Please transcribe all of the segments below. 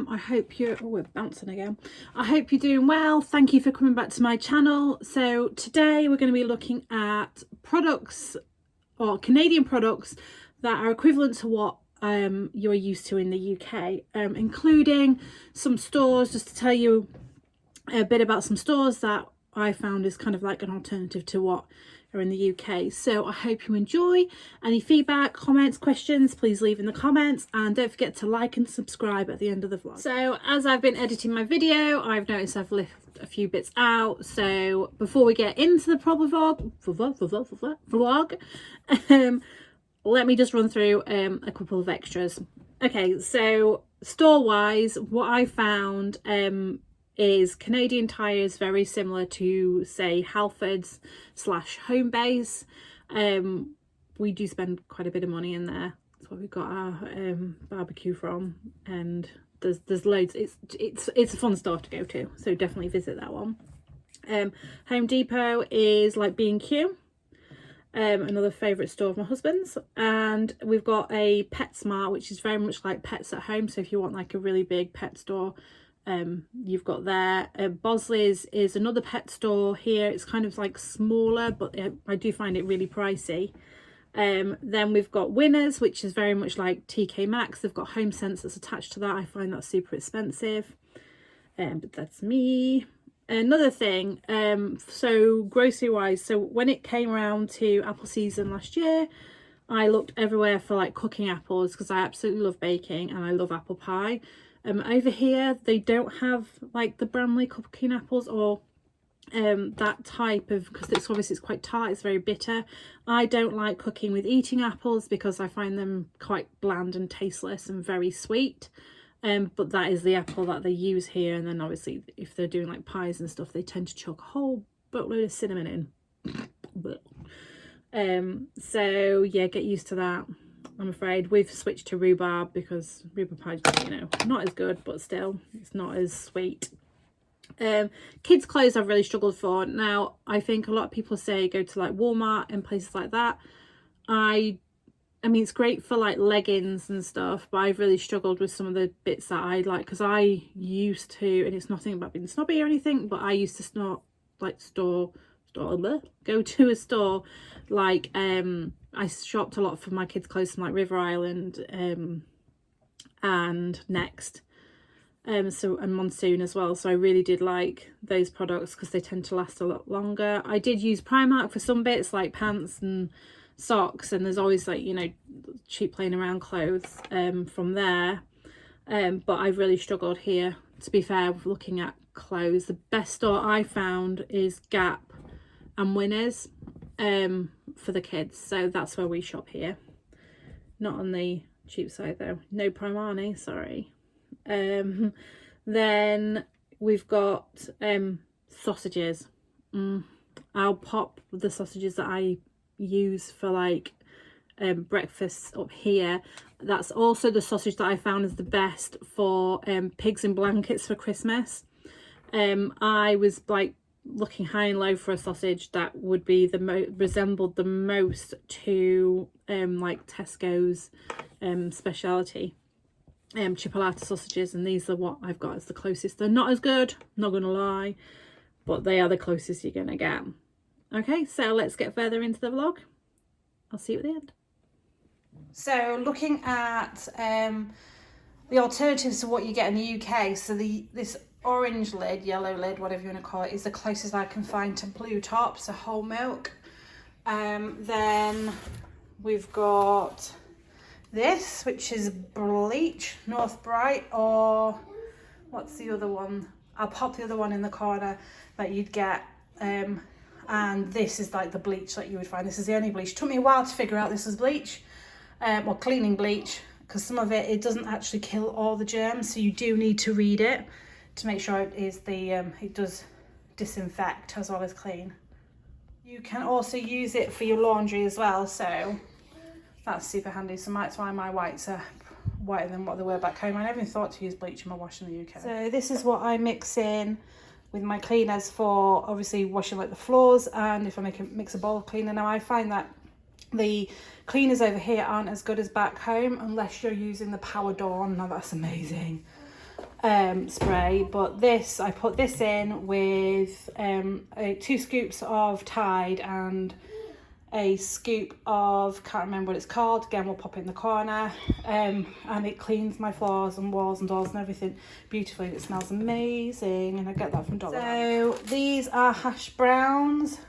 I hope you're, oh, we're bouncing again. I hope you're doing well. Thank you for coming back to my channel. So today we're going to be looking at products or Canadian products that are equivalent to what you're used to in the UK, including some stores, just to tell you a bit about some stores that I found is kind of like an alternative to what are in the UK. So I hope you enjoy. Any feedback, comments, questions, please leave in the comments, and don't forget to like and subscribe at the end of the vlog. So as I've been editing my video, I've noticed I've left a few bits out. So before we get into the proper vlog, let me just run through a couple of extras. Okay, so store wise, what I found is Canadian Tire is very similar to, say, Halfords / Homebase. We do spend quite a bit of money in there. That's where we got our barbecue from, and there's loads. It's a fun store to go to, so definitely visit that one. Home Depot is like B&Q, another favourite store of my husband's, and we've got a PetSmart, which is very much like Pets at Home. So if you want like a really big pet store, you've got there. Bosley's is another pet store here. It's kind of like smaller, but I do find it really pricey. Then we've got Winners, which is very much like TK Maxx. They've got Home Sense that's attached to that. I find that super expensive, but that's me. Another thing, so grocery wise, so when it came around to apple season last year, I looked everywhere for like cooking apples because I absolutely love baking and I love apple pie. Over here they don't have like the Bramley cooking apples or that type of, because it's obviously it's quite tart, it's very bitter. I don't like cooking with eating apples because I find them quite bland and tasteless and very sweet. But that is the apple that they use here, and then obviously if they're doing like pies and stuff, they tend to chuck a whole boatload of cinnamon in. So yeah, get used to that. I'm afraid we've switched to rhubarb because rhubarb pie, you know, not as good, but still it's not as sweet. Kids clothes I've really struggled for. Now I think a lot of people say go to like Walmart and places like that. I mean, it's great for like leggings and stuff, but I've really struggled with some of the bits that I like, because I used to, and it's nothing about being snobby or anything, but I used to go to a store like I shopped a lot for my kids' clothes from like River Island and Next, and Monsoon as well. So I really did like those products because they tend to last a lot longer. I did use Primark for some bits like pants and socks, and there's always like, you know, cheap playing around clothes from there, but I've really struggled here, to be fair, with looking at clothes. The best store I found is Gap and Winners for the kids, so that's where we shop here. Not on the cheap side though, no Primani, sorry. Then we've got sausages. I'll pop the sausages that I use for like breakfast up here. That's also the sausage that I found is the best for pigs in blankets for Christmas. I was like looking high and low for a sausage that would be resembled the most to like Tesco's speciality chipolata sausages, and these are what I've got as the closest. They're not as good, not gonna lie, but they are the closest you're gonna get. Okay, so let's get further into the vlog. I'll see you at the end. So looking at the alternatives to what you get in the UK, so this orange lid, yellow lid, whatever you want to call it, is the closest I can find to blue top, so whole milk. Then we've got this, which is bleach, North Bright, or what's the other one? I'll pop the other one in the corner that you'd get. And this is like the bleach that you would find. This is the only bleach. It took me a while to figure out this is bleach, or cleaning bleach, because some of it doesn't actually kill all the germs, so you do need to read it to make sure it is it does disinfect as well as clean. You can also use it for your laundry as well, so that's super handy. So that's why my whites are whiter than what they were back home. I never even thought to use bleach in my wash in the UK. So this is what I mix in with my cleaners for obviously washing like the floors, and if I mix a bowl of cleaner. Now I find that the cleaners over here aren't as good as back home unless you're using the Power Dawn. Now that's amazing. spray, but this, I put this in with 2 scoops of Tide and a scoop of, can't remember what it's called, again we'll pop it in the corner, and it cleans my floors and walls and doors and everything beautifully. It smells amazing, and I get that from Dollar. So these are hash browns,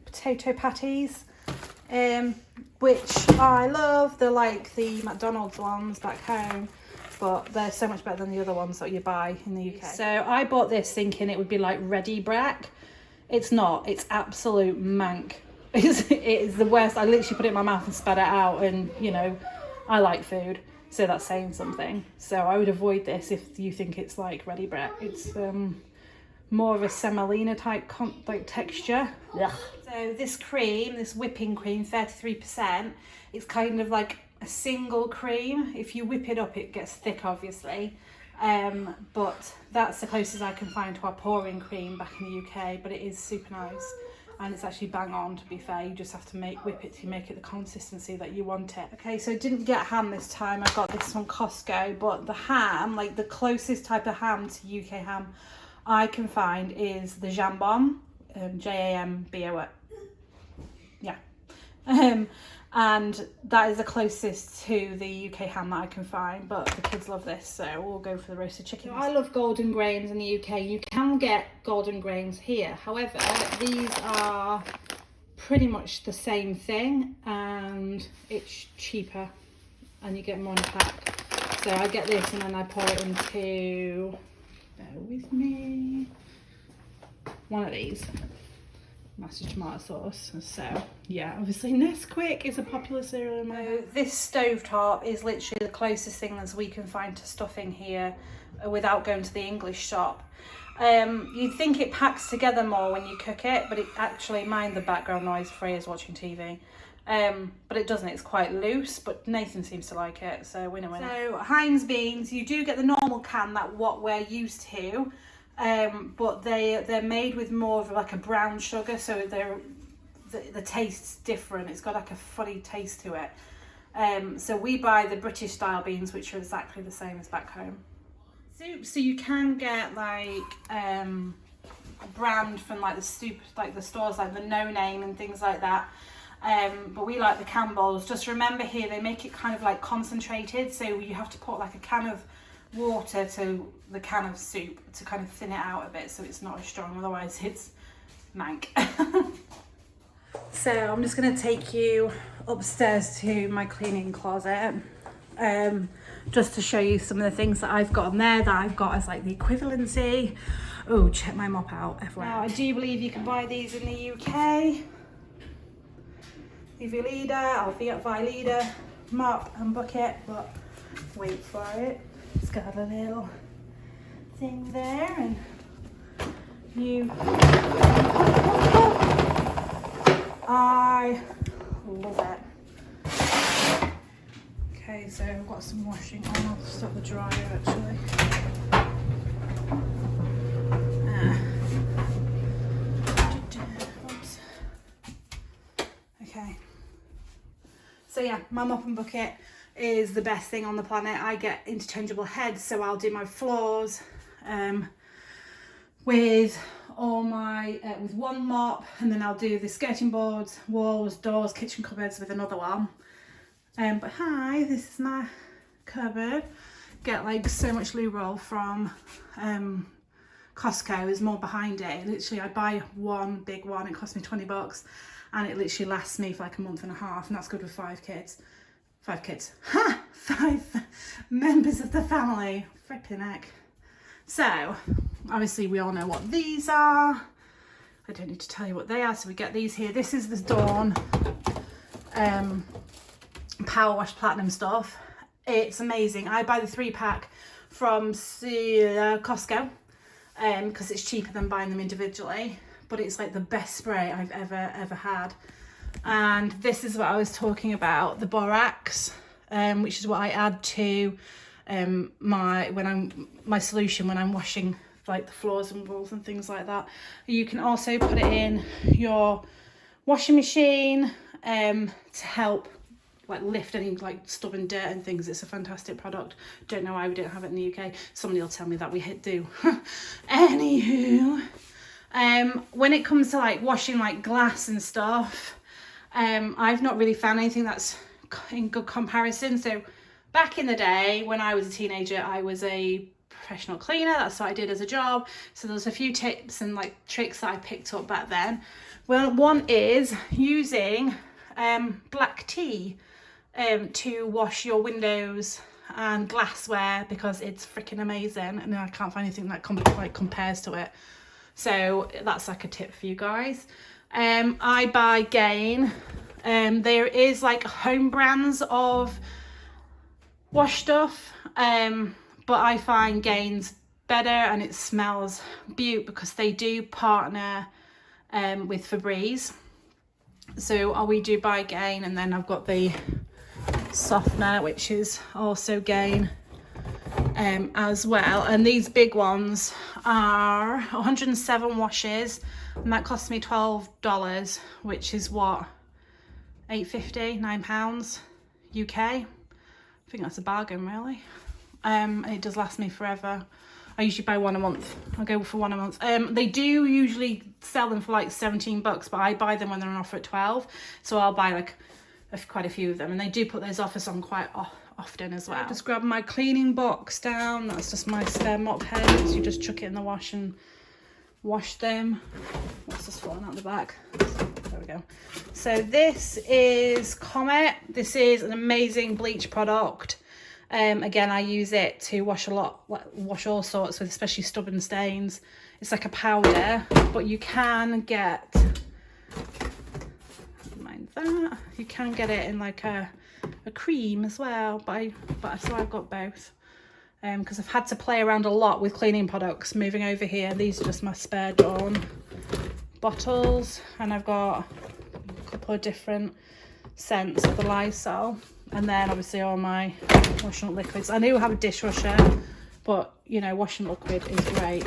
potato patties, which I love. They're like the McDonald's ones back home, but they're so much better than the other ones that you buy in the UK. So I bought this thinking it would be like Ready Brack. It's not, it's absolute mank. It is the worst. I literally put it in my mouth and spat it out, and you know, I like food, so that's saying something. So I would avoid this if you think it's like Ready Brack. It's more of a semolina type like texture. Ugh. So this cream, this whipping cream, 33%, it's kind of like a single cream. If you whip it up, it gets thick, obviously. But that's the closest I can find to our pouring cream back in the UK, but it is super nice. And it's actually bang on, to be fair. You just have to whip it to make it the consistency that you want it. Okay, so I didn't get ham this time. I got this from Costco, but the ham, like the closest type of ham to UK ham I can find is the jambon, Jambo. Yeah. And that is the closest to the UK ham that I can find, but the kids love this, so we'll go for the roasted chicken. I love golden grains in the UK. You can get golden grains here. However, these are pretty much the same thing, and it's cheaper, and you get more in a pack. So I get this, and then I pour it into, bear with me, one of these. Master tomato sauce. So yeah, obviously Nesquik is a popular cereal in my house. This stovetop is literally the closest thing that we can find to stuffing here without going to the English shop. You'd think it packs together more when you cook it, but it actually, mind the background noise, Freya's watching TV, but it doesn't. It's quite loose, but Nathan seems to like it, so winner winner. So Heinz beans, you do get the normal can, that what we're used to, but they're made with more of like a brown sugar, so the taste's different. It's got like a funny taste to it. So we buy the British style beans, which are exactly the same as back home. So you can get like brand from like the stores like the No Name and things like that. But we like the Campbells. Just remember here, they make it kind of like concentrated, so you have to put like a can of water to the can of soup to kind of thin it out a bit, so it's not as strong, otherwise it's mank. So I'm just going to take you upstairs to my cleaning closet, just to show you some of the things that I've got on there that I've got as like the equivalency. Oh, check my mop out, FYI. Now I do believe you can buy these in the UK. Equivalence, mop and bucket, but wait for it. It's got a little thing there, and I love it. Okay, so I've got some washing on. I'll stop the dryer actually. Oops. Okay. So yeah, my mop and bucket is the best thing on the planet. I get interchangeable heads, so I'll do my floors with all my with one mop, and then I'll do the skirting boards, walls, doors, kitchen cupboards with another one. But hi, this is my cupboard. Get like so much loo roll from Costco. There's more behind it. Literally, I buy one big one. It costs me $20, and it literally lasts me for like a month and a half, and that's good with 5 kids. 5 kids. Ha! 5 members of the family. Flipping heck. So, obviously we all know what these are. I don't need to tell you what they are, so we get these here. This is the Dawn Power Wash Platinum stuff. It's amazing. I buy the 3-pack from Costco because it's cheaper than buying them individually, but it's like the best spray I've ever had. And this is what I was talking about, the borax, which is what I add to my solution when I'm washing like the floors and walls and things like that. You can also put it in your washing machine to help like lift any like stubborn dirt and things. It's a fantastic product. Don't know why we don't have it in the UK. Somebody will tell me that we do. Anywho, when it comes to like washing like glass and stuff, I've not really found anything that's in good comparison. So back in the day when I was a teenager, I was a professional cleaner. That's what I did as a job. So there's a few tips and like tricks that I picked up back then. Well, one is using black tea to wash your windows and glassware, because it's freaking amazing, and I can't find anything that compares to it. So that's like a tip for you guys. I buy Gain. There is like home brands of wash stuff, but I find Gain's better, and it smells beaut because they do partner with Febreze. So we do buy Gain, and then I've got the softener, which is also Gain as well. And these big ones are 107 washes, and that cost me $12, which is what, £8.50, £9 UK. I think that's a bargain, really. And it does last me forever. I usually buy one a month. I'll go for one a month. They do usually sell them for like $17, but I buy them when they're on offer at 12. So I'll buy like quite a few of them, and they do put those offers on quite often as well. Just grab my cleaning box down. That's just my spare mop head. So you just chuck it in the wash and wash them. That's just falling out the back. There we go. So this is Comet. This is an amazing bleach product. Again, I use it to wash wash all sorts, with especially stubborn stains. It's like a powder, but you can get, mind that, you can get it in like a cream as well. So I've got both, because I've had to play around a lot with cleaning products. Moving over here, these are just my spare Dawn bottles, and I've got a couple of different scents of the Lysol. And then obviously all my washing up liquids. I do have a dishwasher, but you know, washing liquid is great.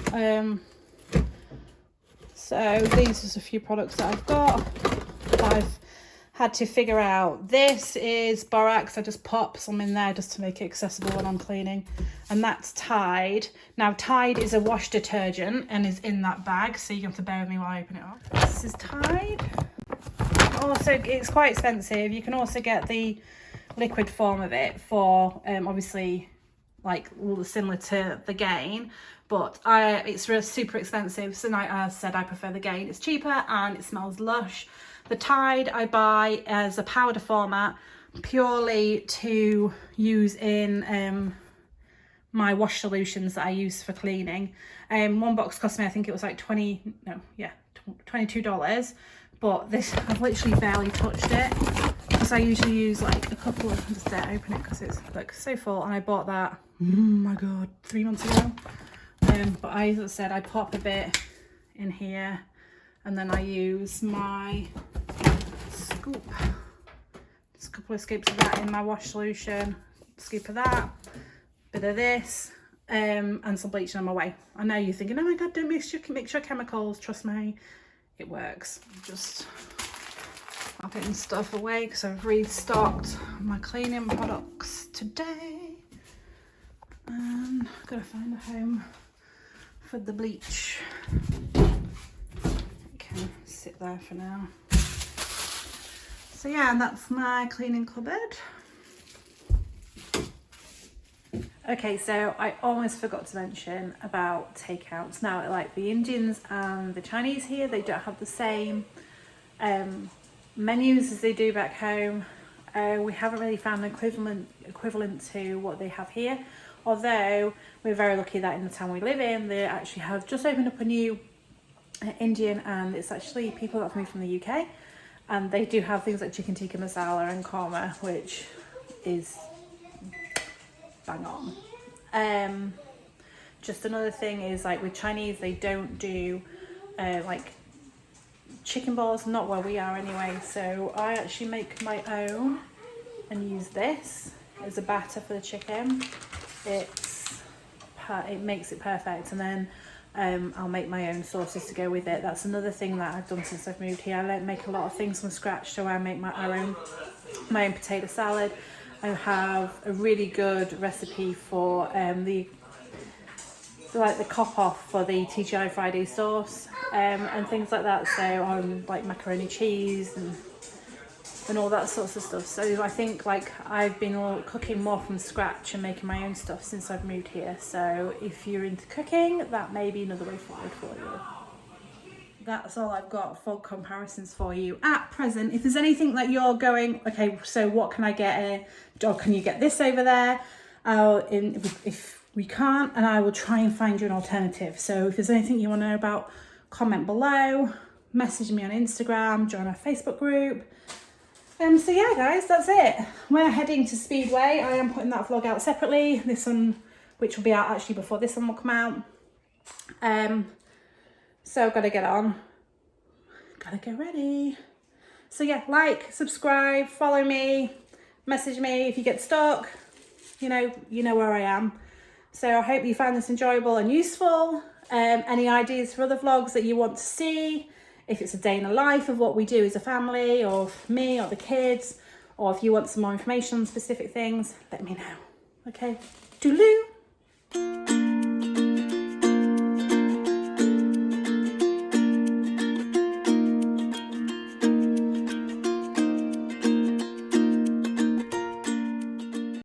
So these are just a few products that I've got that I've had to figure out. This is borax. I just pop some in there just to make it accessible when I'm cleaning. And that's Tide. Now Tide is a wash detergent and is in that bag, so you have to bear with me while I open it up. This is Tide. Also, it's quite expensive. You can also get the liquid form of it for obviously like similar to the Gain, but it's really super expensive. So like I said, I prefer the Gain. It's cheaper and it smells lush. The Tide I buy as a powder format purely to use in my wash solutions that I use for cleaning. One box cost me, I think it was like $22, but this, I've literally barely touched it, because I usually use like a couple of, just open it because it's like so full, and I bought that, oh my god, 3 months ago. But as I said, I pop a bit in here, and then I use my scoop, just a couple of scoops of that in my wash solution, scoop of that, bit of this, and some bleach on my way. I know you're thinking, oh my god, don't mix your chemicals. Trust me, it works. Just popping stuff away because I've restocked my cleaning products today, and I've got to find a home for the bleach. It can sit there for now. So yeah, and that's my cleaning cupboard. Okay, so I almost forgot to mention about takeouts. Now, like the Indians and the Chinese here, they don't have the same menus as they do back home. We haven't really found an equivalent to what they have here, although we're very lucky that in the town we live in, they actually have just opened up a new Indian, and it's actually people that have moved from the UK, and they do have things like chicken tikka masala and korma, which is bang on. Just another thing is, like with Chinese, they don't do like chicken balls, not where we are anyway, so I actually make my own and use this as a batter for the chicken. It makes it perfect, and then I'll make my own sauces to go with it. That's another thing that I've done since I've moved here. I don't make a lot of things from scratch, so I make our own my own potato salad. I have a really good recipe for the cop off for the TGI Friday sauce and things like that. So like macaroni cheese and all that sorts of stuff. So I think like I've been cooking more from scratch and making my own stuff since I've moved here. So if you're into cooking, that may be another way forward for you. That's all I've got for comparisons for you at present. If there's anything that you're going, okay, so what can I get here? Or can you get this over there? If we can't, and I will try and find you an alternative. So if there's anything you want to know about, comment below, message me on Instagram, join our Facebook group. So yeah, guys, that's it. We're heading to Speedway. I am putting that vlog out separately. This one, which will be out actually before this one will come out. So I've got to get on. Gotta get ready. So yeah, like, subscribe, follow me, message me if you get stuck. You know where I am. So I hope you found this enjoyable and useful. Any ideas for other vlogs that you want to see? If it's a day in the life of what we do as a family, or me or the kids, or if you want some more information on specific things, let me know. Okay, toodaloo.